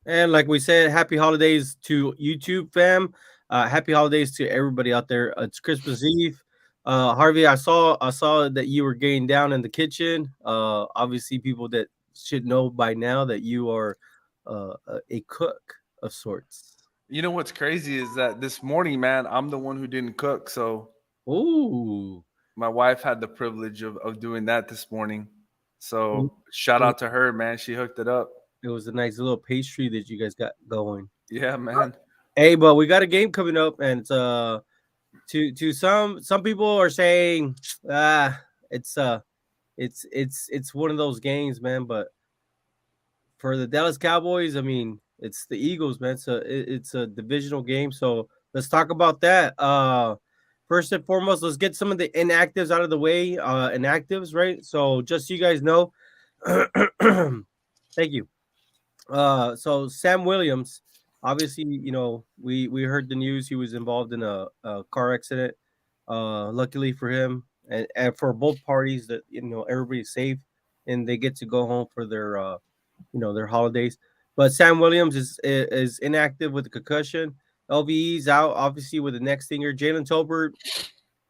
And like we said, happy holidays to YouTube fam. Happy holidays to everybody out there. It's Christmas Eve. Harvey, I saw that you were getting down in the kitchen. Obviously, people that should know by now that you are a cook of sorts. You know what's crazy is that this morning, man, I'm the one who didn't cook. So Ooh. my wife had the privilege of doing that this morning. It So shout out to her, man. She hooked it up. was a nice little pastry that you guys got going. Yeah, man. Hey, but we got a game coming up, and it's to some people are saying it's it's one of those games, man. But for the Dallas Cowboys, I mean, it's the Eagles, man. So it's a divisional game. So let's talk about that. First and foremost, let's get some of the inactives out of the way. Inactives, right? So just so you guys know, thank you. So Sam Williams, obviously, we heard the news he was involved in a car accident. Luckily for him and for both parties, that everybody's safe and they get to go home for their their holidays. But Sam Williams is inactive with a concussion. LVE's out obviously with the neck stinger. Jalen Tolbert,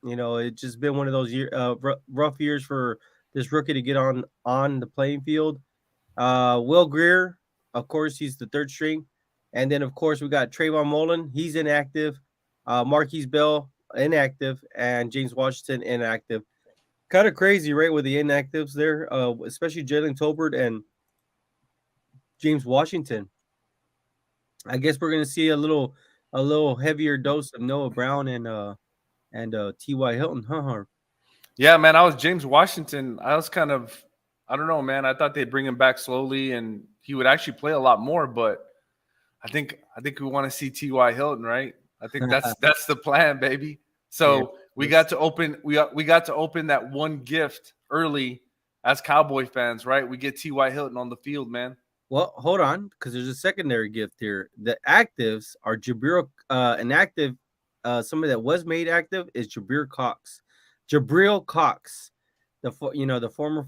it's just been one of those rough years for this rookie to get on the playing field. Will Greer, of course, he's the third string. And then, of course, we got Trayvon Mullen. He's inactive. Marquise Bell, inactive. And James Washington, inactive. Kind of crazy, right, with the inactives there, especially Jalen Tolbert and James Washington. I guess we're going to see a little heavier dose of Noah Brown and T.Y. Hilton, huh? Yeah, man. I was James Washington. I was kind of, I don't know, man. I thought they'd bring him back slowly and he would actually play a lot more. But I think we want to see T.Y. Hilton, right? I think that's the plan, baby. Yeah. So we got to open we got to open that one gift early as Cowboy fans, right? We get T.Y. Hilton on the field, man. Well, hold on, because there's a secondary gift here. The actives are Jabril, inactive. Somebody that was made active is Jabril Cox. Jabril Cox, the former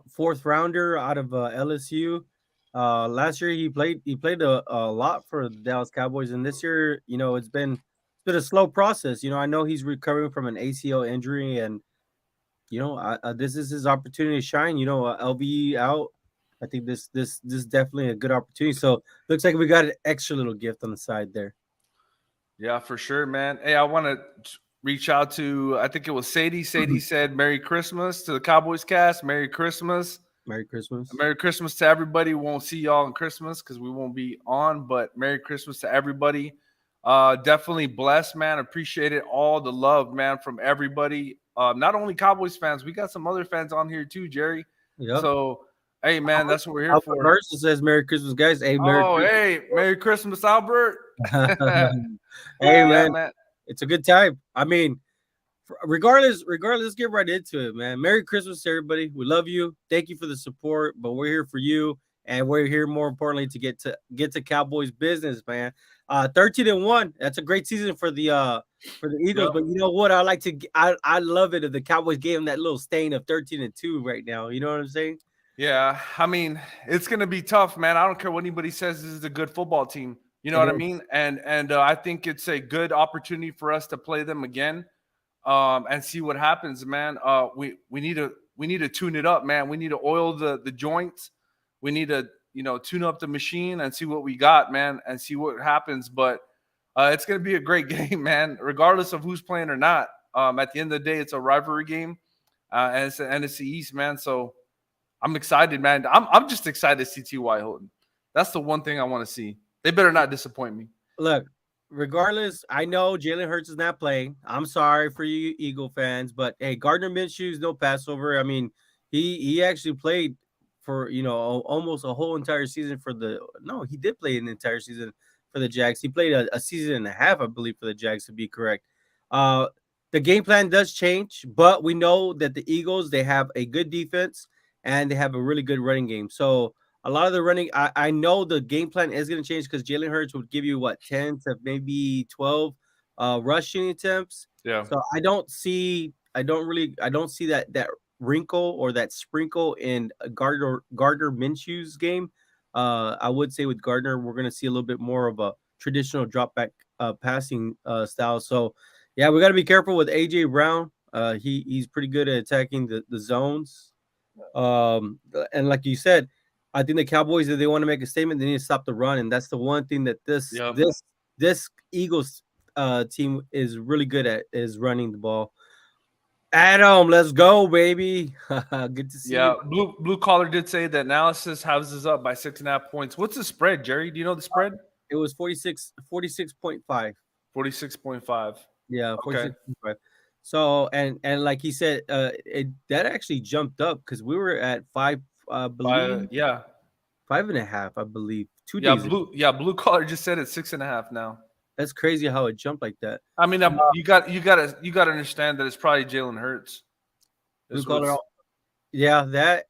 fourth rounder out of LSU. Last year he played a lot for the Dallas Cowboys, and this year it's been a slow process. I know he's recovering from an ACL injury, and this is his opportunity to shine. LB out. I think this is definitely a good opportunity. So looks like we got an extra little gift on the side there. Yeah, for sure, man. Hey, I want to reach out to, I think it was Sadie. Sadie said Merry Christmas to the Cowboys cast. Merry Christmas. Merry Christmas. Merry Christmas to everybody. We won't see y'all on Christmas because we won't be on, but Merry Christmas to everybody. Definitely blessed, man. Appreciate it. All the love, man, from everybody. Not only Cowboys fans, we got some other fans on here too, Jerry. Yep. So, hey, man, that's what we're here Albert for. Mercer says Merry Christmas, guys. Hey, Merry Oh, hey, Merry Christmas, Albert. Christmas. Hey, Yeah, man, man. it's a good time. I mean, regardless, let's get right into it, man. Merry Christmas to everybody. We love you. Thank you for the support, but we're here for you, and we're here more importantly to get to Cowboys business, man. 13-1. That's a great season for the Eagles. Yep. But you know what? I love it if the Cowboys gave them that little stain of 13-2 right now. You know what I'm saying? Yeah, I mean, it's gonna be tough, man. I don't care what anybody says. This is a good football team. You know It what I is. mean? And I think it's a good opportunity for us to play them again, and see what happens, man. We need to tune it up, man. We need to oil the joints. We need to tune up the machine and see what we got, man, and see what happens. But it's gonna be a great game, man. Regardless of who's playing or not. At the end of the day, it's a rivalry game, and it's the NFC East, man. So I'm excited, man. I'm just excited to see T.Y. Hilton. That's the one thing I want to see. They better not disappoint me. Look, regardless, I know Jalen Hurts is not playing. I'm sorry for you Eagle fans, but hey, Gardner Minshew's no Passover. I mean, he actually played for almost a whole entire season for the. No, he did play an entire season for the Jags. He played a season and a half, I believe, for the Jags to be correct. Uh, the game plan does change, but we know that the Eagles they have a good defense and they have a really good running game. So a lot of the running, I know the game plan is going to change because Jalen Hurts would give you what 10 to maybe 12 rushing attempts. Yeah. So I don't see that wrinkle or that sprinkle in Gardner Minshew's game. I would say with Gardner, we're going to see a little bit more of a traditional drop back passing style. So, yeah, we got to be careful with AJ Brown. He's pretty good at attacking the zones. And like you said, I think the Cowboys, if they want to make a statement, they need to stop the run, and that's the one thing that Yep. this Eagles team is really good at is running the ball. Adam, let's go, baby. Good to see you. Yeah. Blue collar did say that analysis houses up by 6.5 points. What's the spread, Jerry? Do you know the spread? It was 46.5. 46.5. Yeah, Okay. 46.5. So and like he said, it that actually jumped up because we were at five, I believe Yeah. 5.5, I believe, 2 days ago. Blue collar just said it's 6.5 now. That's crazy how it jumped like that. I mean, you got to understand that it's probably Jalen Hurts. Blue That's collar, what's yeah, that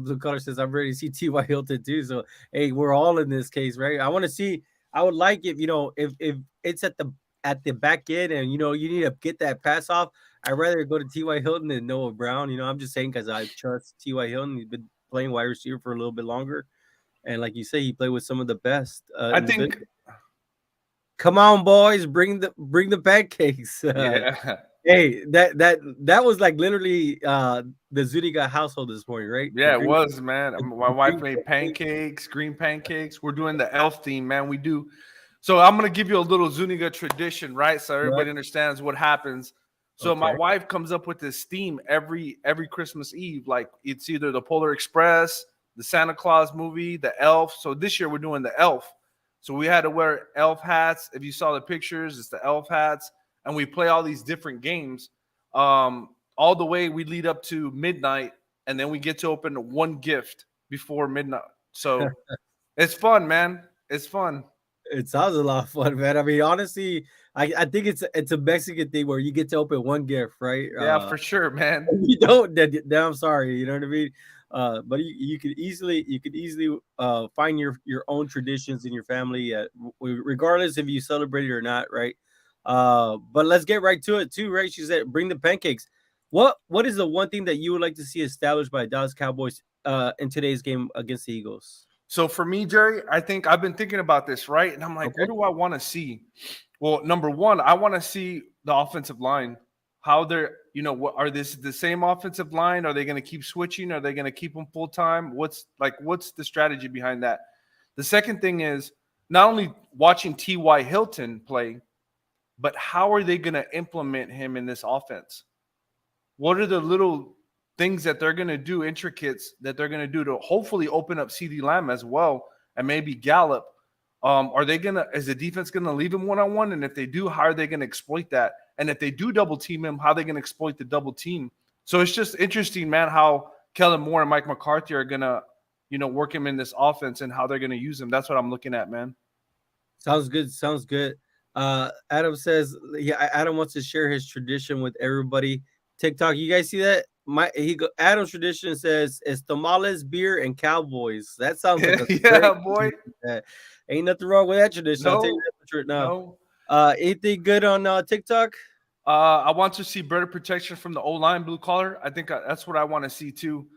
blue collar says I'm ready to see T.Y. Hilton too. So hey, we're all in this case, right? I want to see. I would like if if it's at the back end and you need to get that pass off. I'd rather go to T.Y. Hilton than Noah Brown. I'm just saying because I trust T.Y. Hilton. He's been playing wide receiver for a little bit longer, and like you say, he played with some of the best I in the think business. Come on, boys, bring the pancakes. yeah. Hey, that was like literally the Zuniga household this morning, right? Yeah, it was, man. My The wife green made pancakes. pancakes, green pancakes. We're doing the elf theme, man. We do. So I'm gonna give you a little Zuniga tradition, right? So Right? everybody understands what happens. So my Okay. wife comes up with this theme every Christmas Eve. Like it's either the Polar Express, the Santa Claus movie, the elf. So this year we're doing the elf. So we had to wear elf hats. If you saw the pictures, it's the elf hats, and we play all these different games. All the way we lead up to midnight, and then we get to open one gift before midnight. So it's fun, man. It's fun. It sounds a lot of fun, man. I mean, honestly, I think it's a Mexican thing where you get to open one gift, right? Yeah, for sure, man. If you don't, then I'm sorry. You know what I mean? But you could easily find your own traditions in your family, regardless if you celebrate it or not, right? But let's get right to it too, right? She said, "Bring the pancakes." What is the one thing that you would like to see established by Dallas Cowboys in today's game against the Eagles? So for me, Jerry, I think I've been thinking about this, right? And I'm like, what Okay. do I want to see? Well, number one, I want to see the offensive line. How they're, what are this the same offensive line? Are they going to keep switching? Are they going to keep them full time? What's the strategy behind that? The second thing is not only watching T.Y. Hilton play, but how are they going to implement him in this offense? What are the little things that they're going to do, intricates that they're going to do to hopefully open up CD Lamb as well and maybe Gallup? Is the defense going to leave him one-on-one? And if they do, how are they going to exploit that? And if they do double team him, how are they going to exploit the double team? So it's just interesting, man, how Kellen Moore and Mike McCarthy are going to, work him in this offense and how they're going to use him. That's what I'm looking at, man. Sounds good. Sounds good. Adam says, yeah, Adam wants to share his tradition with everybody. TikTok, you guys see that? Adam's tradition says it's tamales, beer, and Cowboys. That sounds like a Yeah, great boy. ain't nothing wrong with that tradition. I'll tell you No, that for sure. Now, no. anything good on TikTok? I want to see better protection from the O-line, blue collar. I think that's what I want to see too.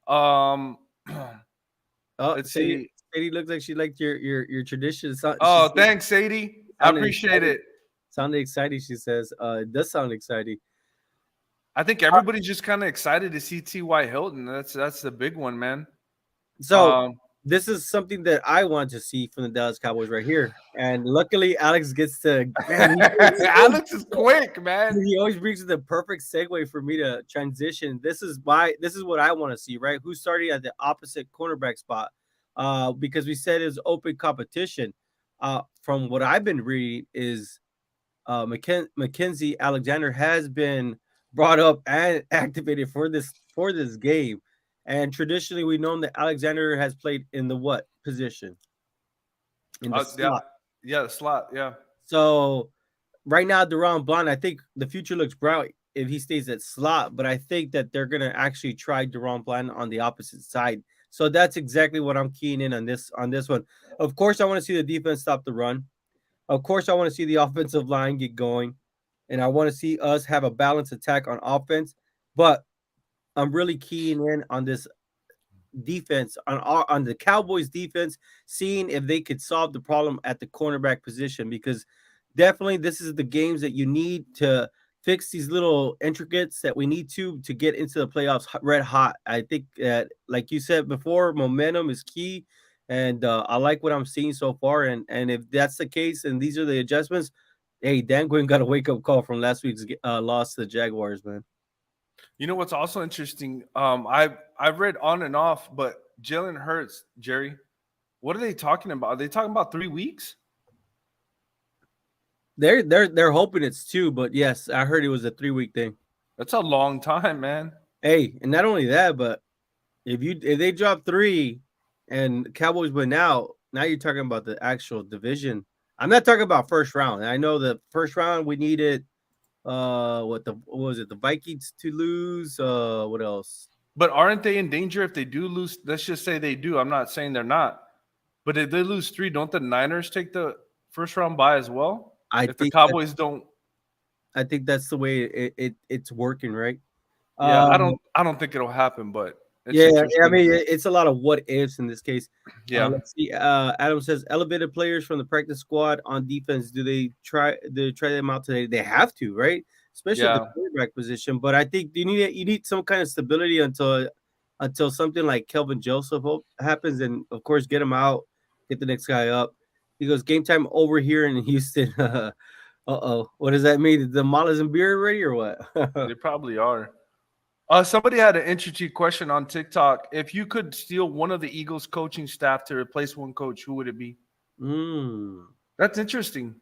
Um, Oh, let's see. Sadie looks like she liked your tradition. Oh, thanks, Sadie. I Sounded appreciate excited. it. Sounded exciting. She says, "It does sound exciting." I think everybody's just kind of excited to see T.Y. Hilton. That's the big one, man. So this is something that I want to see from the Dallas Cowboys right here, and luckily Alex gets to. Man, Alex is quick, man. he always brings the perfect segue for me to transition. This is what I want to see, right? Who's starting at the opposite cornerback spot? Because we said it's open competition. From what I've been reading is Mackenzie Alexander has been brought up and activated for this game. And traditionally, we've known that Alexander has played in the what position? In the Yeah, slot. yeah, the slot, yeah. So right now, Deron Bland, I think the future looks bright if he stays at slot, but I think that they're gonna actually try Deron Bland on the opposite side. So that's exactly what I'm keying in on this one. Of course, I want to see the defense stop the run. Of course, I want to see the offensive line get going, and I want to see us have a balanced attack on offense. But I'm really keying in on defense on the Cowboys defense, seeing if they could solve the problem at the cornerback position, because definitely this is the games that you need to fix these little intricates that we need to get into the playoffs red hot. I think that, like you said before, momentum is key, and I like what I'm seeing so far. And if that's the case, and these are the adjustments, hey, Dan Quinn got a wake up call from last week's loss to the Jaguars, man. You know what's also interesting? I've read on and off, but Jalen Hurts, Jerry, what are they talking about? Are they talking about 3 weeks? They're hoping it's 2, but yes, I heard it was a 3-week thing. That's a long time, man. Hey, and not only that, but if they drop 3 and Cowboys win out, now you're talking about the actual division. I'm not talking about first round. I know the first round we needed what was it, the Vikings to lose? What else? But aren't they in danger if they do lose? Let's just say they do. I'm not saying they're not. But if they lose 3, don't the Niners take the first round bye as well? If the Cowboys don't, I think that's the way it's working, right? Yeah, I don't think it'll happen, but yeah, I mean, it's a lot of what ifs in this case. Yeah. Let's see. Adam says elevated players from the practice squad on defense. Do they try them out today? They have to, right? Especially at the quarterback position. But I think you need some kind of stability until something like Kelvin Joseph happens, and of course get him out, get the next guy up. He goes, game time over here in Houston. What does that mean? The Mollies and beer ready or what? They probably are. Somebody had an interesting question on TikTok. If you could steal one of the Eagles coaching staff to replace one coach, who would it be? That's interesting.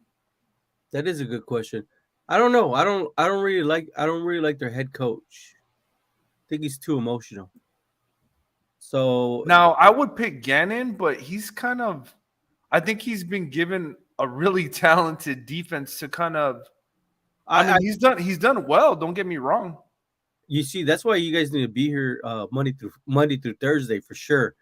That is a good question. I don't know. I don't really like their head coach. I think he's too emotional. So now I would pick Gannon, but he's kind of, I think he's been given a really talented defense to kind of. I mean, he's done well. Don't get me wrong. You see, that's why you guys need to be here Monday through Thursday for sure,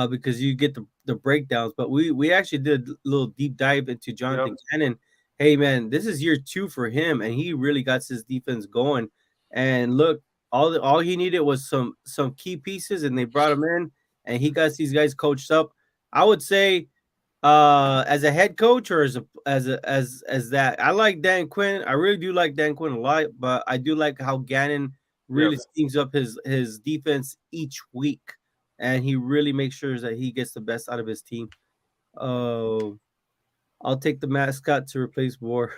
because you get the breakdowns. But we actually did a little deep dive into Jonathan Gannon. Hey man, this is year 2 for him, and he really got his defense going. And look, all he needed was some key pieces, and they brought him in, and he got these guys coached up. I would say, as a head coach or as that, I like Dan Quinn. I really do like Dan Quinn a lot, but I do like how Gannon really schemes up his defense each week, and he really makes sure that he gets the best out of his team. Oh, I'll take the mascot to replace Moore.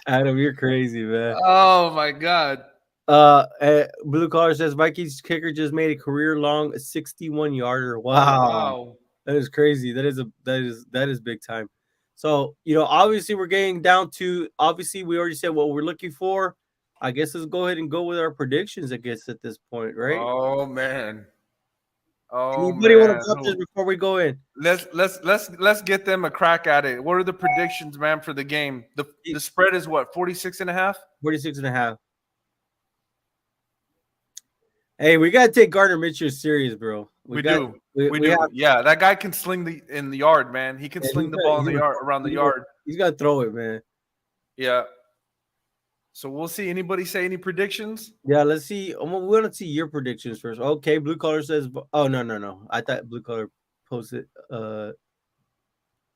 Adam, you're crazy, man. Oh my god. Blue Collar says Vikings kicker just made a career-long 61-yarder. Wow, that is crazy. That is big time. So, obviously we're getting down to, obviously we already said what we're looking for. I guess let's go ahead and go with our predictions, I guess, at this point, right? Oh man. Anybody want to jump this before we go in? Let's get them a crack at it. What are the predictions, man, for the game? The spread is what, 46.5? 46.5. Hey, we gotta take Gardner Minshew serious, bro. We do. Yeah, that guy can sling in the yard, man. He can sling the ball in the yard, around the yard. He's gonna throw it, man. Yeah. So we'll see. Anybody say any predictions? Yeah, let's see. We want to see your predictions first. Okay, Blue Collar says. Oh no. I thought Blue Collar posted.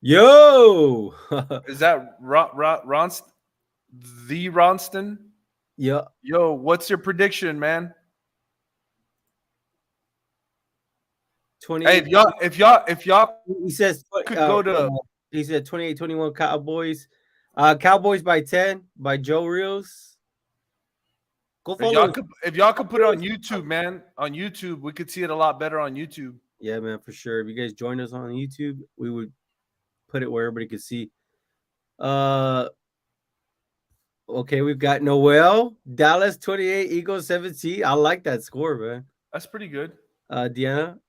Yo, is that the Ronston? Yeah. Yo, what's your prediction, man? 20. Hey, if y'all, he says could go to. He said 28-21 Cowboys. Cowboys by 10 by Joe Rios. Go follow. If y'all could put it on YouTube, man, on YouTube, we could see it a lot better on YouTube. Yeah, man, for sure. If you guys join us on YouTube, we would put it where everybody could see. Okay, we've got Noel, Dallas 28, Eagles 17. I like that score, man. That's pretty good. Deanna,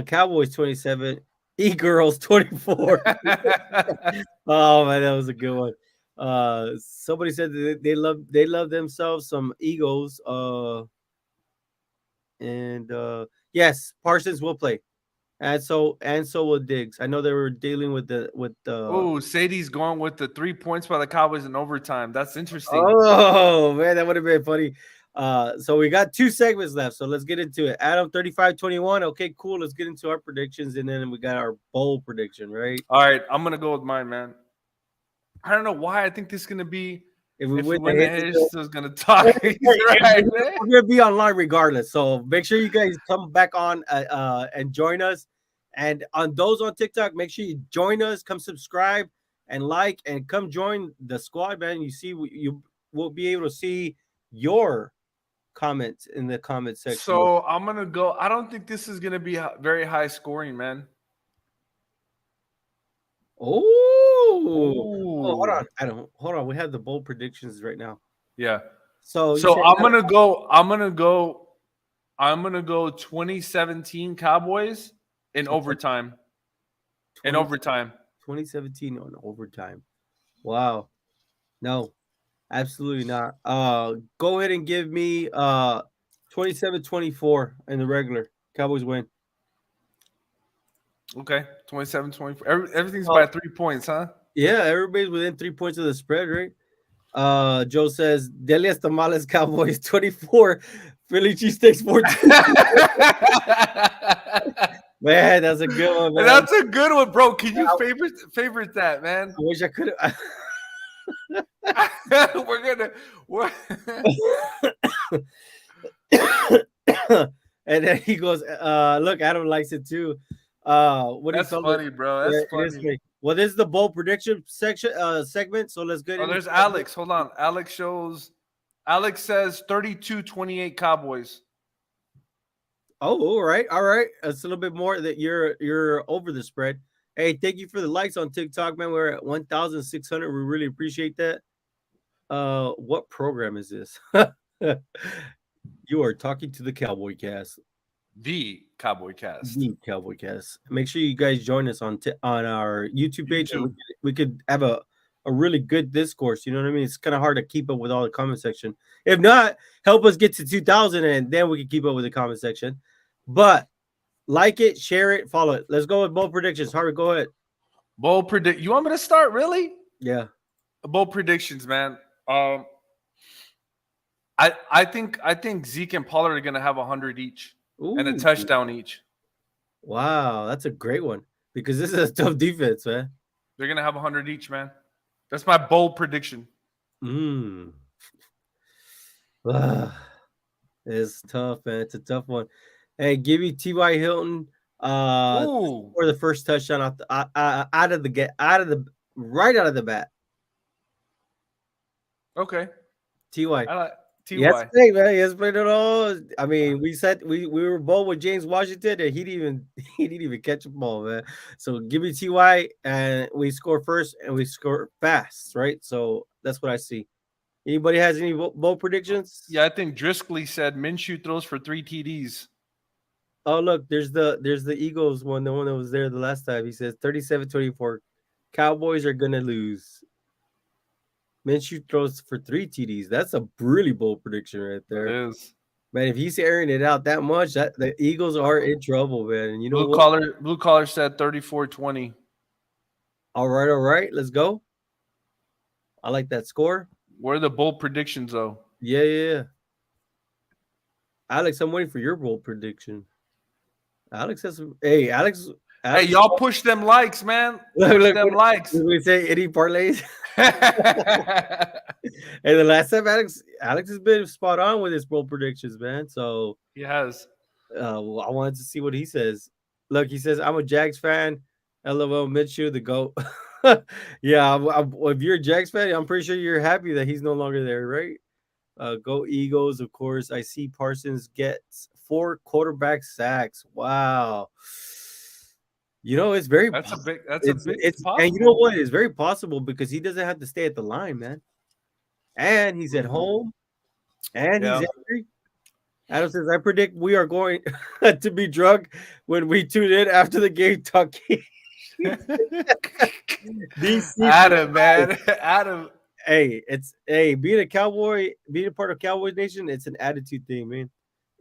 Cowboys 27, E-Girls 24. Oh man, that was a good one. Somebody said that they love themselves some Eagles. Yes, Parsons will play, and so will Diggs. I know they were dealing with the. Oh, Sadie's going with the 3 points by the Cowboys in overtime. That's interesting. Oh man, that would have been funny. So we got 2 segments left. So let's get into it. Adam 35-21. Okay, cool. Let's get into our predictions, and then we got our bowl prediction, right? All right, I'm gonna go with mine, man. I don't know why I think this is gonna be. If we If we win the win the hit, Hitch, is gonna talk. He's right, man. we're gonna be online regardless. So make sure you guys come back on and join us. And on those on TikTok, make sure you join us, come subscribe and like, and come join the squad, man. You will be able to see your comments in the comment section. So I'm gonna go. I don't think this is gonna be very high scoring, man. Oh, hold Ooh. on. Hold on. We have the bold predictions right now. Yeah. So you So said I'm gonna go. I'm gonna go 2017 Cowboys in overtime. 20, In overtime. 2017 on overtime. Wow. No, absolutely not. Go ahead and give me 27-24 in the regular. Cowboys win. Okay. 27-24. Everything's Oh, by 3 points, huh? yeah, everybody's within 3 points of the spread, right? Joe says Delias Tamales Cowboys 24, Philly cheesesteaks 14. Man, that's a good one, man. That's a good one, bro. Can you favorite that, man? I wish I could have. We're And then he goes, look, Adam likes it too. What do you That's call funny, it? bro. Yeah, That's it is funny. funny. Well, this is the bold prediction section segment. So let's get Oh, into there's Alex. Hold on. Alex says 32-28 Cowboys. Oh, all right, all right. It's a little bit more that you're over the spread. Hey, thank you for the likes on TikTok, man. We're at 1,600. We really appreciate that. What program is this? You are talking to the Cowboy Cast. The Cowboy Cast. The Cowboy Cast. Make sure you guys join us on our YouTube page. And we could have a really good discourse. You know what I mean? It's kind of hard to keep up with all the comment section. If not, help us get to 2,000, and then we can keep up with the comment section. But like it, share it, follow it. Let's go with bold predictions. Harvey, go ahead. Bold predict. You want me to start? Really? Yeah. Bold predictions, man. I think Zeke and Pollard are gonna have 100 each and a Ooh. touchdown each. Wow, that's a great one because this is a tough defense, man. They're gonna have 100 each, man. That's my bold prediction. It's tough, man. It's a tough one. Hey, give me T.Y. Hilton Ooh. for the first touchdown out of the bat. Okay. T.Y. I like Ty. Yesterday, man. Yesterday at all. I mean, we said we were bold with James Washington, and he didn't even catch a ball, man. So give me Ty, and we score first, and we score fast, right? So that's what I see. Anybody has any bold predictions? Yeah, I think Driscoll said Minshew throws for 3 TDs. Oh, look, there's the Eagles one, the one that was there the last time. He says 37-24. Cowboys are gonna lose. Minshew throws for 3 TDs. That's a really bold prediction right there. It is. Man, if he's airing it out that much, that the Eagles are in trouble, man. And you know Blue collar said 34-20. All right. Let's go. I like that score. What are the bold predictions, though? Yeah. Alex, I'm waiting for your bold prediction. Alex has Alex. Hey, y'all push them likes, man. Push them likes. Did we say any parlays? And the last time Alex has been spot on with his bold predictions, man. So he has. I wanted to see what he says. Look, he says, I'm a Jags fan. LOL, Minshew, the GOAT. Yeah, if you're a Jags fan, I'm pretty sure you're happy that he's no longer there, right? Go Eagles, of course. I see Parsons gets 4 quarterback sacks. Wow. You know, it's very That's possible. And you know what? It's very possible because he doesn't have to stay at the line, man. And he's at home. And he's angry. Adam says, I predict we are going to be drunk when we tune in after the game talking. Adam, man. Adam. Hey, being a part of Cowboys Nation, it's an attitude thing, man.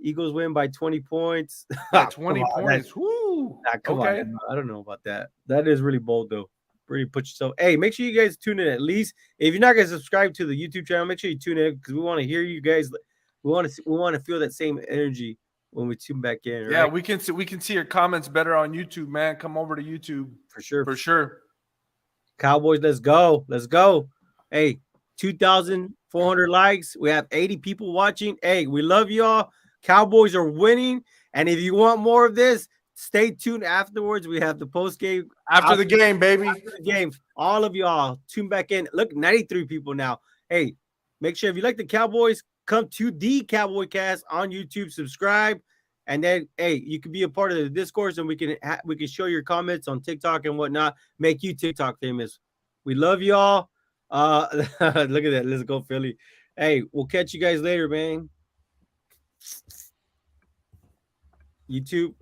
Eagles win by 20 points. By 20 points. Woo. Come on. I don't know about that. That is really bold, though. Really put yourself. Hey, make sure you guys tune in at least. If you're not going to subscribe to the YouTube channel, make sure you tune in because we want to hear you guys We want to feel that same energy when we tune back in, Yeah, right? we can see your comments better on YouTube, man. Come over to YouTube For sure. for sure. Cowboys, let's go. Let's go. Hey, 2,400 likes. We have 80 people watching. Hey, we love y'all. Cowboys are winning. And if you want more of this, stay tuned afterwards. We have the post game After the game, baby. after the game. All of y'all tune back in. Look, 93 people now. Hey, make sure if you like the Cowboys, come to the Cowboy Cast on YouTube, subscribe, and then hey, you can be a part of the discourse, and we can show your comments on TikTok and whatnot. Make you TikTok famous. We love y'all. Look at that. Let's go Philly. Hey, we'll catch you guys later, man. YouTube.